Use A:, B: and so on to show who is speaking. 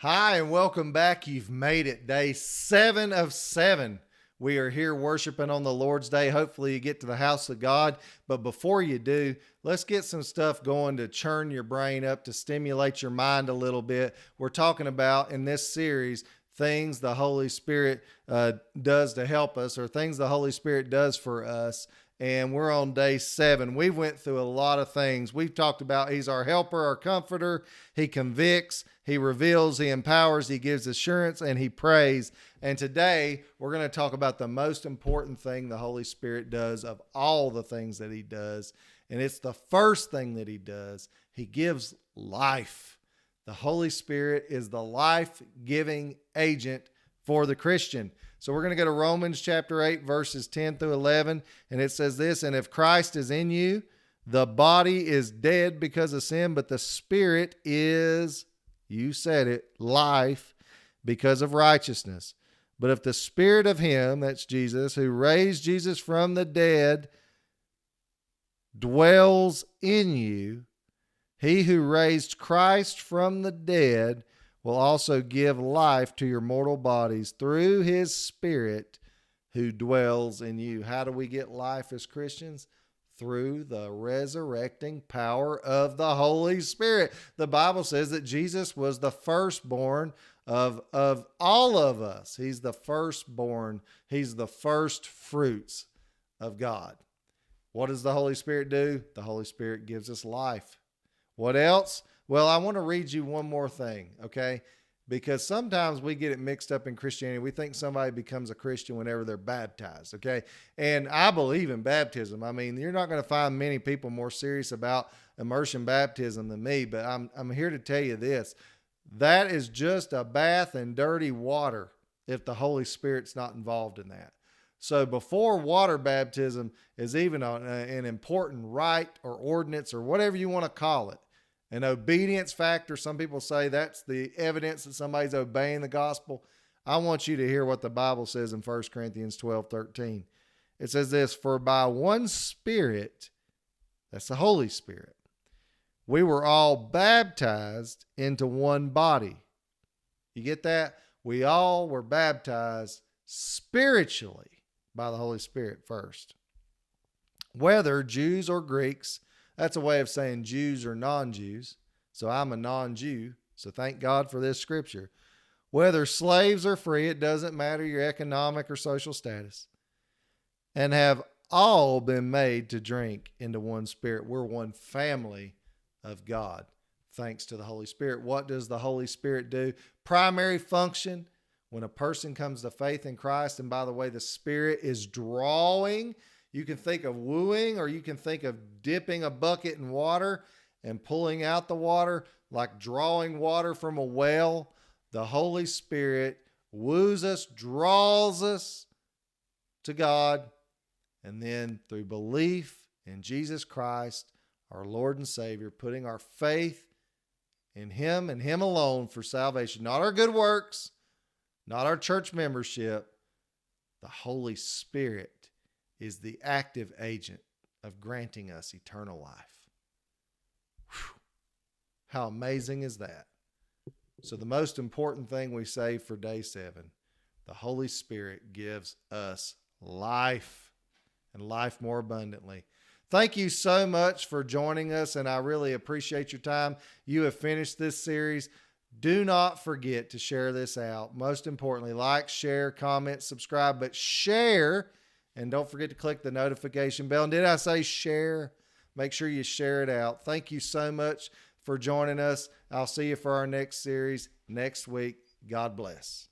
A: Hi, and welcome back. You've made it day 7 of 7. We are here worshiping on the Lord's Day. Hopefully you get to the house of God. But before you do, let's get some stuff going to churn your brain up, to stimulate your mind a little bit. We're talking about, in this series, things the Holy Spirit does to help us, or things the Holy Spirit does for us. And we're on day 7. We went through a lot of things. We've talked about He's our helper, our comforter. He convicts, He reveals, He empowers, He gives assurance, and He prays. And today we're going to talk about the most important thing the Holy Spirit does of all the things that He does. And it's the first thing that He does. He gives life. The Holy Spirit is the life-giving agent for the Christian. So we're going to go to Romans chapter 8, verses 10 through 11. And it says this: "And if Christ is in you, the body is dead because of sin, but the Spirit is," you said it, "life because of righteousness. But if the Spirit of Him," that's Jesus, "who raised Jesus from the dead dwells in you, He who raised Christ from the dead will also give life to your mortal bodies through His Spirit who dwells in you." How do we get life as Christians? Through the resurrecting power of the Holy Spirit. The Bible says that Jesus was the firstborn of all of us. He's the firstborn. He's the first fruits of God. What does the Holy Spirit do? The Holy Spirit gives us life. What else? Well, I want to read you one more thing, okay? Because sometimes we get it mixed up in Christianity. We think somebody becomes a Christian whenever they're baptized, okay? And I believe in baptism. I mean, you're not going to find many people more serious about immersion baptism than me, but I'm here to tell you this. That is just a bath in dirty water if the Holy Spirit's not involved in that. So before water baptism is even an important rite or ordinance or whatever you want to call it, an obedience factor. Some people say that's the evidence that somebody's obeying the gospel. I want you to hear what the Bible says in 1 Corinthians 12:13. It says this: "For by one Spirit," that's the Holy Spirit, "we were all baptized into one body." You get that? We all were baptized spiritually by the Holy Spirit first. "Whether Jews or Greeks," that's a way of saying Jews or non-Jews. So I'm a non-Jew. So thank God for this scripture. "Whether slaves or free," it doesn't matter your economic or social status, "and have all been made to drink into one Spirit." We're one family of God, thanks to the Holy Spirit. What does the Holy Spirit do? Primary function, when a person comes to faith in Christ, and by the way, the Spirit is drawing. You can think of wooing, or you can think of dipping a bucket in water and pulling out the water, like drawing water from a well. The Holy Spirit woos us, draws us to God, and then through belief in Jesus Christ, our Lord and Savior, putting our faith in Him and Him alone for salvation, not our good works, not our church membership. The Holy Spirit is the active agent of granting us eternal life. Whew. How amazing is that? So the most important thing we say for day 7, the Holy Spirit gives us life, and life more abundantly. Thank you so much for joining us, and I really appreciate your time. You have finished this series. Do not forget to share this out. Most importantly, like, share, comment, subscribe, but share. And don't forget to click the notification bell. And did I say share? Make sure you share it out. Thank you so much for joining us. I'll see you for our next series next week. God bless.